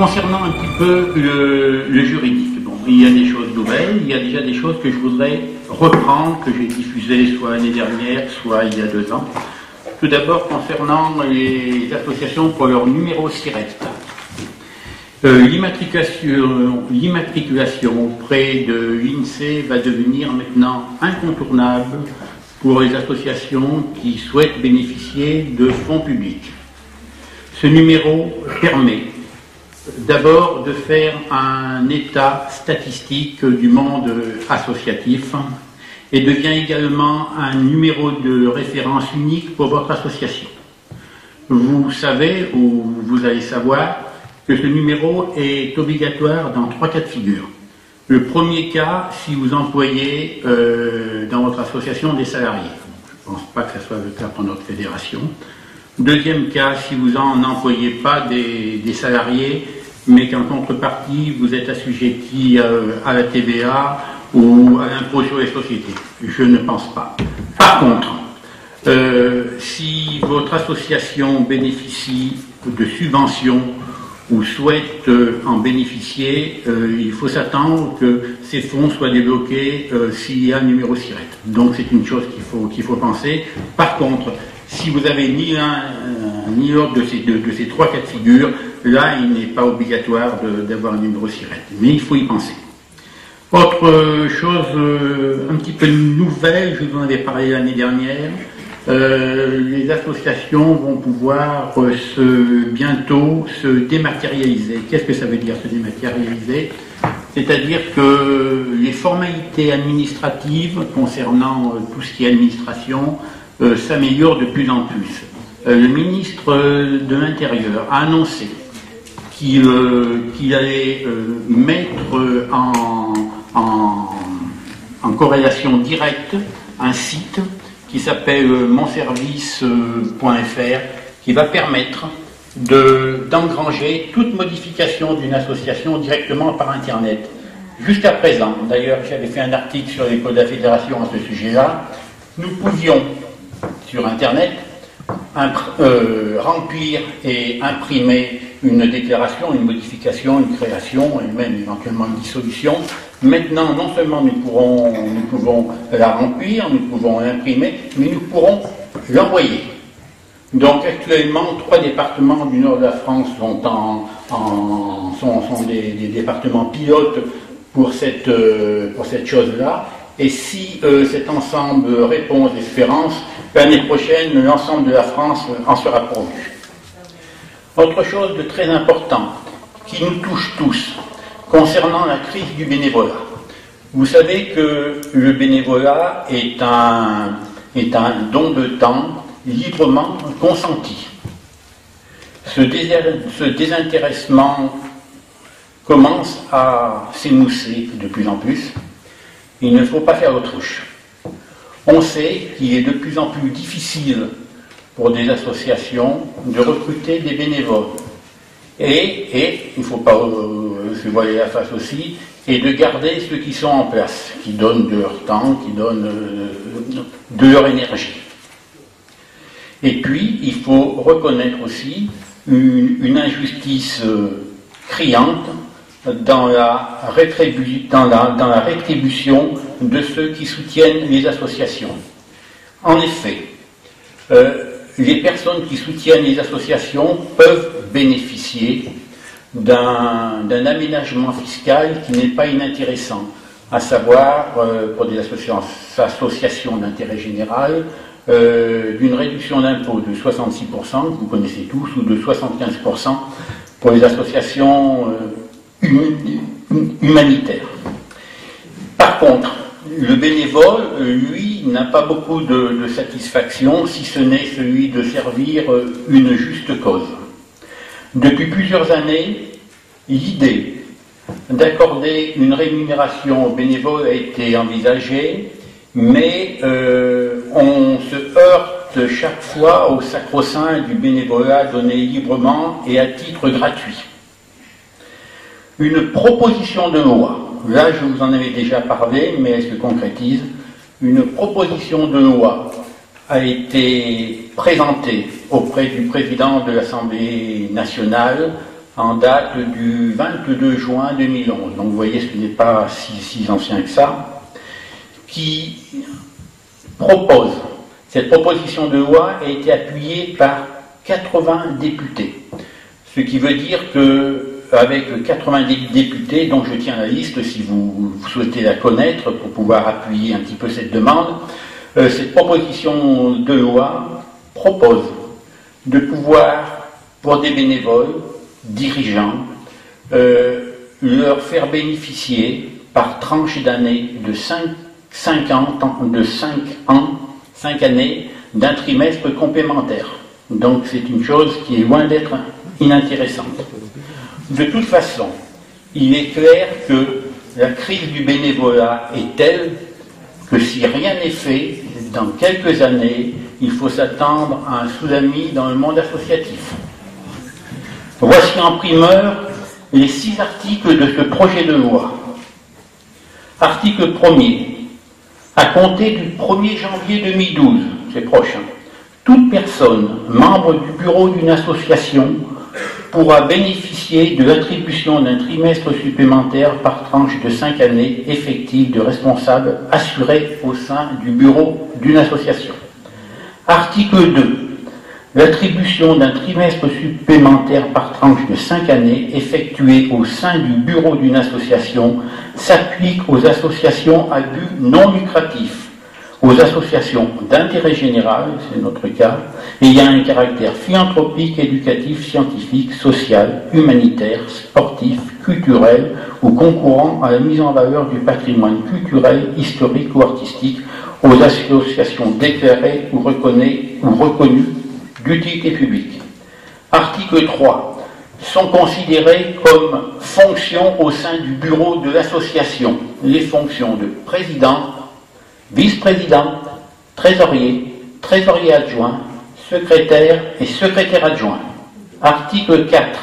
concernant un petit peu le juridique, bon, il y a des choses nouvelles, il y a déjà des choses que je voudrais reprendre, que j'ai diffusées soit l'année dernière, soit il y a 2 ans. Tout d'abord, concernant les associations pour leur numéro SIRET. L'immatriculation auprès de l'INSEE va devenir maintenant incontournable pour les associations qui souhaitent bénéficier de fonds publics. Ce numéro permet d'abord de faire un état statistique du monde associatif et devient également un numéro de référence unique pour votre association. Vous savez, ou vous allez savoir, que ce numéro est obligatoire dans 3 cas de figure. Le premier cas, si vous employez dans votre association des salariés. Je ne pense pas que ce soit le cas pour notre fédération. Deuxième cas, si vous n'en employez pas des salariés, mais qu'en contrepartie, vous êtes assujetti à la TVA ou à l'impôt sur les sociétés. Je ne pense pas. Par contre, si votre association bénéficie de subventions ou souhaite en bénéficier, il faut s'attendre que ces fonds soient débloqués s'il y a un numéro SIRET. Donc c'est une chose qu'il faut penser. Par contre, si vous avez ni l'un ni l'autre de ces 3 cas de figure, là il n'est pas obligatoire d'avoir un numéro SIRET. Mais il faut y penser. Autre chose un petit peu nouvelle, je vous en avais parlé l'année dernière, les associations vont pouvoir bientôt se dématérialiser. Qu'est-ce que ça veut dire se dématérialiser? C'est-à-dire que les formalités administratives concernant tout ce qui est administration s'améliorent de plus en plus. Le ministre de l'Intérieur a annoncé qu'il allait mettre en corrélation directe un site qui s'appelle monservice.fr, qui va permettre d'engranger toute modification d'une association directement par Internet. Jusqu'à présent, d'ailleurs j'avais fait un article sur les codes de la fédération à ce sujet-là, nous pouvions sur Internet remplir et imprimer une déclaration, une modification, une création et même éventuellement une dissolution. Maintenant, non seulement nous pouvons la remplir, nous pouvons l'imprimer, mais nous pourrons l'envoyer. Donc actuellement, 3 départements du nord de la France sont des départements pilotes pour cette chose-là. Et si cet ensemble répond aux espérances, l'année prochaine, l'ensemble de la France en sera pourvu. Autre chose de très important, qui nous touche tous, concernant la crise du bénévolat. Vous savez que le bénévolat est un don de temps librement consenti. Ce désintéressement commence à s'émousser de plus en plus. Il ne faut pas faire l'autruche. On sait qu'il est de plus en plus difficile pour des associations de recruter des bénévoles. Et il ne faut pas se voiler la face aussi, et de garder ceux qui sont en place, qui donnent de leur temps, qui donnent de leur énergie. Et puis, il faut reconnaître aussi une injustice criante dans la rétribution de ceux qui soutiennent les associations. En effet, les personnes qui soutiennent les associations peuvent bénéficier d'un aménagement fiscal qui n'est pas inintéressant, à savoir, pour des associations d'intérêt général, d'une réduction d'impôt de 66%, que vous connaissez tous, ou de 75% pour les associations humanitaires. Par contre, le bénévole, lui, n'a pas beaucoup de satisfaction, si ce n'est celui de servir une juste cause. Depuis plusieurs années, l'idée d'accorder une rémunération aux bénévoles a été envisagée, mais on se heurte chaque fois au sacro-saint du bénévolat donné librement et à titre gratuit. Une proposition de loi, là je vous en avais déjà parlé, mais elle se concrétise, une proposition de loi a été présentée auprès du président de l'Assemblée nationale en date du 22 juin 2011. Donc vous voyez, ce n'est pas si ancien que ça, qui propose, cette proposition de loi a été appuyée par 80 députés. Ce qui veut dire qu'avec 80 députés, dont je tiens la liste si vous souhaitez la connaître pour pouvoir appuyer un petit peu cette demande, cette proposition de loi propose de pouvoir, pour des bénévoles, dirigeants, leur faire bénéficier par tranche d'années de 5 années d'un trimestre complémentaire. Donc c'est une chose qui est loin d'être inintéressante. De toute façon, il est clair que la crise du bénévolat est telle que si rien n'est fait, dans quelques années, il faut s'attendre à un tsunami dans le monde associatif. Voici en primeur les 6 articles de ce projet de loi. Article 1er. À compter du 1er janvier 2012, c'est prochain, toute personne membre du bureau d'une association pourra bénéficier de l'attribution d'un trimestre supplémentaire par tranche de 5 années effectives de responsable assuré au sein du bureau d'une association. Article 2. L'attribution d'un trimestre supplémentaire par tranche de 5 années effectuée au sein du bureau d'une association s'applique aux associations à but non lucratif, aux associations d'intérêt général, c'est notre cas, ayant un caractère philanthropique, éducatif, scientifique, social, humanitaire, sportif, culturel ou concourant à la mise en valeur du patrimoine culturel, historique ou artistique, aux associations déclarées ou reconnues d'utilité publique. Article 3. Sont considérées comme fonctions au sein du bureau de l'association les fonctions de président, vice-président, trésorier, trésorier adjoint, secrétaire et secrétaire adjoint. Article 4.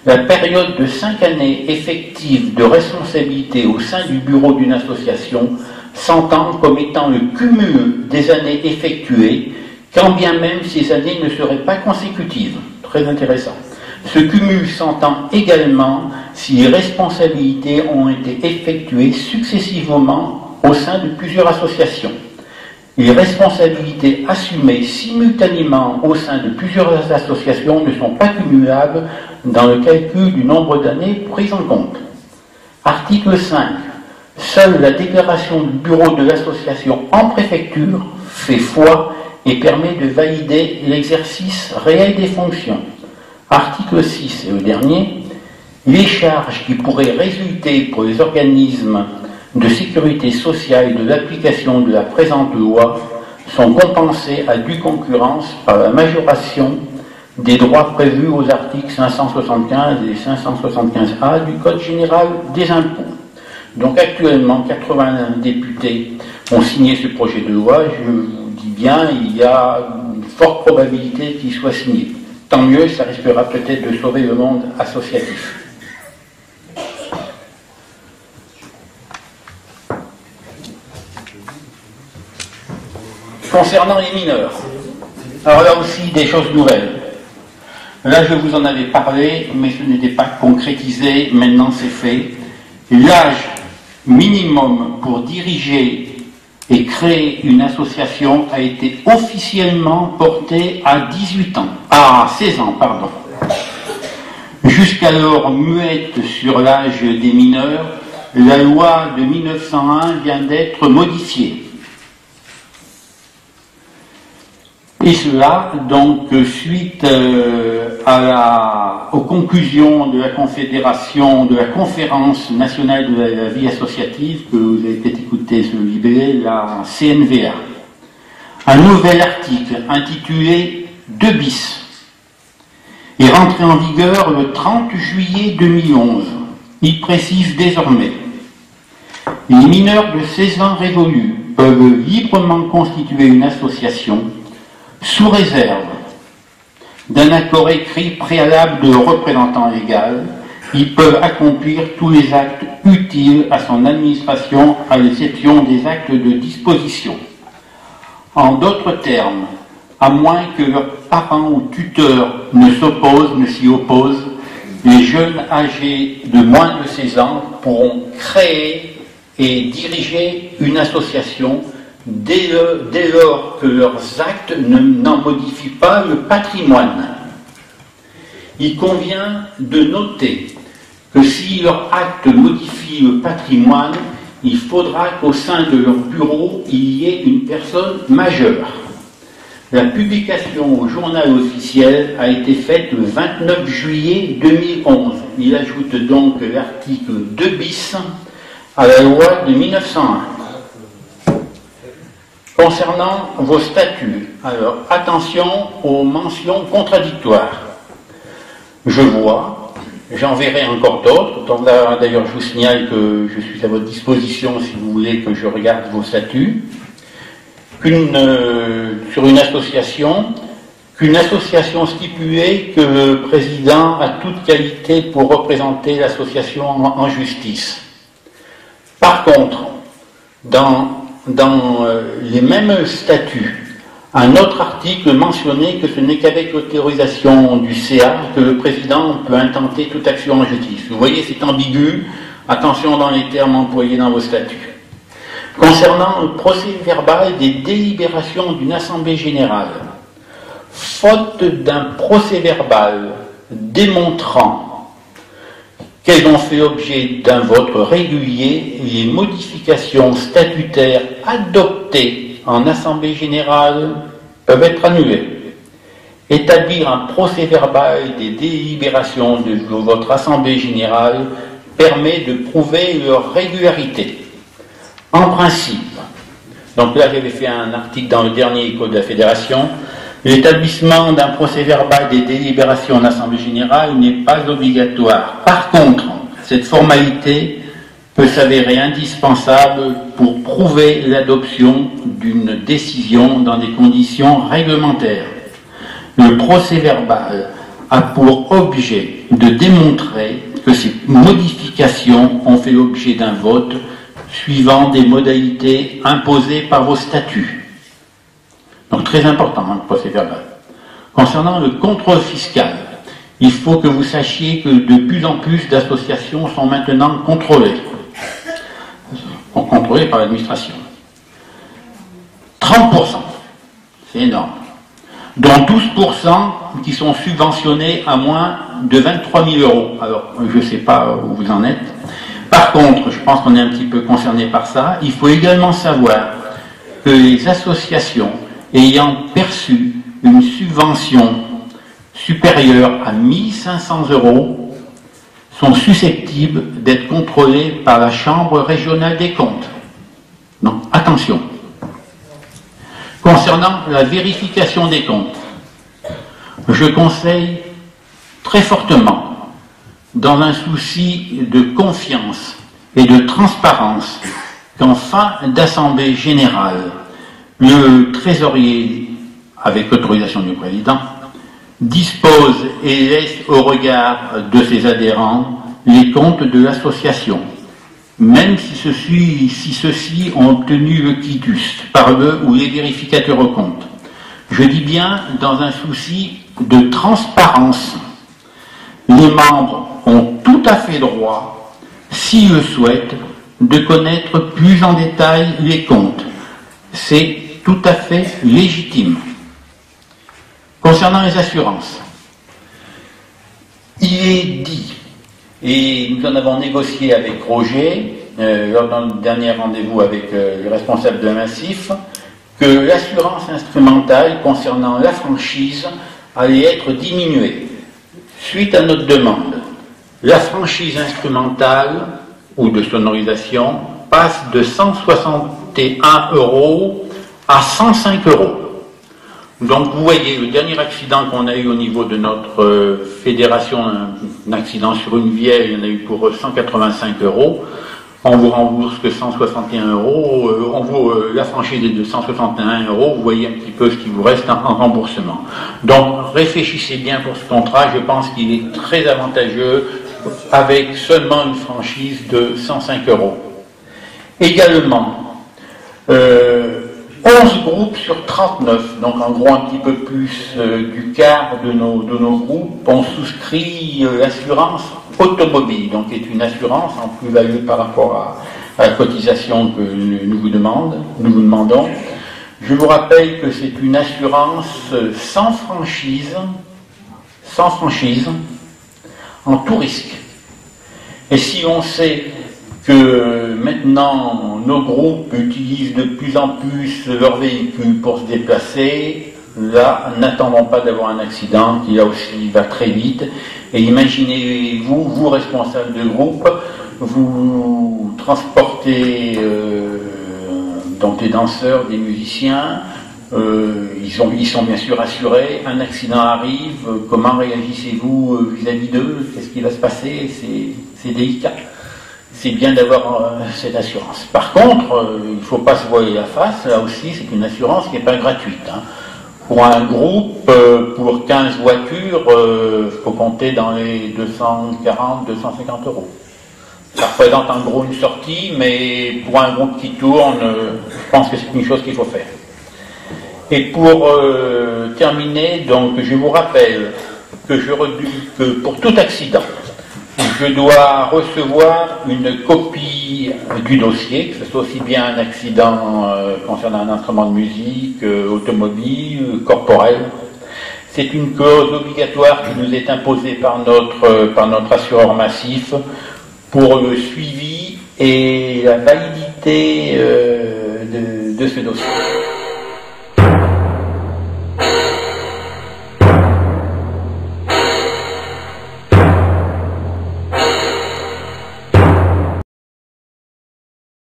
La période de 5 années effectives de responsabilité au sein du bureau d'une association s'entend comme étant le cumul des années effectuées, quand bien même ces années ne seraient pas consécutives. Très intéressant. Ce cumul s'entend également si les responsabilités ont été effectuées successivement au sein de plusieurs associations. Les responsabilités assumées simultanément au sein de plusieurs associations ne sont pas cumulables dans le calcul du nombre d'années prises en compte. Article 5. Seule la déclaration du bureau de l'association en préfecture fait foi et permet de valider l'exercice réel des fonctions. Article 6, et le dernier, les charges qui pourraient résulter pour les organismes de sécurité sociale de l'application de la présente loi sont compensées à due concurrence par la majoration des droits prévus aux articles 575 et 575A du Code général des impôts. Donc actuellement, 80 députés ont signé ce projet de loi. Je vous dis bien, il y a une forte probabilité qu'il soit signé. Tant mieux, ça risquera peut-être de sauver le monde associatif. Concernant les mineurs, alors là aussi des choses nouvelles. Là je vous en avais parlé, mais ce n'était pas concrétisé, maintenant c'est fait. L'âge minimum pour diriger et créer une association a été officiellement porté à 16 ans, pardon. Jusqu'alors muette sur l'âge des mineurs, la loi de 1901 vient d'être modifiée. Et cela, donc, suite aux conclusions de la Conférence nationale de la vie associative, que vous avez peut-être écouté sur le libellé, la CNVA. Un nouvel article intitulé 2 bis est rentré en vigueur le 30 juillet 2011. Il précise désormais: les mineurs de 16 ans révolus peuvent librement constituer une association sous réserve d'un accord écrit préalable de représentant légal. Ils peuvent accomplir tous les actes utiles à son administration, à l'exception des actes de disposition. En d'autres termes, à moins que leurs parents ou tuteurs ne s'y opposent, les jeunes âgés de moins de 16 ans pourront créer et diriger une association dès lors que leurs actes n'en modifient pas le patrimoine. Il convient de noter que si leur acte modifie le patrimoine, il faudra qu'au sein de leur bureau, il y ait une personne majeure. La publication au journal officiel a été faite le 29 juillet 2011. Il ajoute donc l'article 2 bis à la loi de 1901. Concernant vos statuts, alors attention aux mentions contradictoires. Je vois, j'enverrai encore d'autres. Donc là, d'ailleurs, je vous signale que je suis à votre disposition si vous voulez que je regarde vos statuts. Sur une association, qu'une association stipulée que le président a toute qualité pour représenter l'association en justice. Par contre, dans les mêmes statuts, un autre article mentionnait que ce n'est qu'avec l'autorisation du CA que le président peut intenter toute action en justice. Vous voyez, c'est ambigu. Attention dans les termes employés dans vos statuts. Concernant le procès verbal des délibérations d'une assemblée générale, faute d'un procès verbal démontrant qu'elles ont fait l'objet d'un vote régulier, les modifications statutaires adoptées en assemblée générale peuvent être annulées. Établir un procès verbal des délibérations de votre assemblée générale permet de prouver leur régularité. En principe, donc là j'avais fait un article dans le dernier Code de la Fédération, l'établissement d'un procès verbal des délibérations en assemblée générale n'est pas obligatoire. Par contre, cette formalité peut s'avérer indispensable pour prouver l'adoption d'une décision dans des conditions réglementaires. Le procès verbal a pour objet de démontrer que ces modifications ont fait l'objet d'un vote suivant des modalités imposées par vos statuts. Donc très important, le procès verbal. Concernant le contrôle fiscal, il faut que vous sachiez que de plus en plus d'associations sont maintenant contrôlées par l'administration. 30%, c'est énorme. Dont 12% qui sont subventionnés à moins de 23 000 euros. Alors, je ne sais pas où vous en êtes. Par contre, je pense qu'on est un petit peu concerné par ça. Il faut également savoir que les associations ayant perçu une subvention supérieure à 1 500 euros sont susceptibles d'être contrôlées par la Chambre régionale des comptes. Donc, attention. Concernant la vérification des comptes, je conseille très fortement, dans un souci de confiance et de transparence, qu'en fin d'assemblée générale, le trésorier, avec l'autorisation du président, dispose et laisse au regard de ses adhérents les comptes de l'association, même si ceux-ci ont obtenu le quitus par le ou les vérificateurs aux comptes. Je dis bien dans un souci de transparence. Les membres ont tout à fait droit, s'ils le souhaitent, de connaître plus en détail les comptes. C'est tout à fait légitime. Concernant les assurances, il est dit, et nous en avons négocié avec Roger, lors d'un dernier rendez-vous avec les responsables de Massif, que l'assurance instrumentale concernant la franchise allait être diminuée. Suite à notre demande, la franchise instrumentale ou de sonorisation passe de 161 euros à 105 euros. Donc vous voyez, le dernier accident qu'on a eu au niveau de notre fédération, un accident sur une vieille, il y en a eu pour 185 euros. On vous rembourse que 161 euros, la franchise est de 161 euros, vous voyez un petit peu ce qui vous reste en remboursement. Donc réfléchissez bien pour ce contrat, je pense qu'il est très avantageux avec seulement une franchise de 105 euros. Également, 11 groupes sur 39, donc en gros un petit peu plus du quart de nos groupes ont souscrit l'assurance automobile, donc qui est une assurance en plus-value par rapport à la cotisation que nous vous demandons. Je vous rappelle que c'est une assurance sans franchise, en tout risque. Et si on sait que maintenant nos groupes utilisent de plus en plus leurs véhicules pour se déplacer, là, n'attendons pas d'avoir un accident qui là aussi va très vite. Et imaginez-vous, vous responsables de groupe, vous transportez donc des danseurs, des musiciens, ils sont bien sûr assurés, un accident arrive, comment réagissez-vous vis-à-vis d'eux? Qu'est-ce qui va se passer? C'est délicat. C'est bien d'avoir cette assurance. Par contre, il ne faut pas se voiler la face, là aussi c'est une assurance qui n'est pas gratuite. Hein. Pour un groupe, pour 15 voitures, il faut compter dans les 240-250 euros. Ça représente en gros une sortie, mais pour un groupe qui tourne, je pense que c'est une chose qu'il faut faire. Et pour terminer, donc je vous rappelle que pour tout accident, je dois recevoir une copie du dossier, que ce soit aussi bien un accident concernant un instrument de musique, automobile, corporel. C'est une clause obligatoire qui nous est imposée par notre assureur massif pour le suivi et la validité de ce dossier.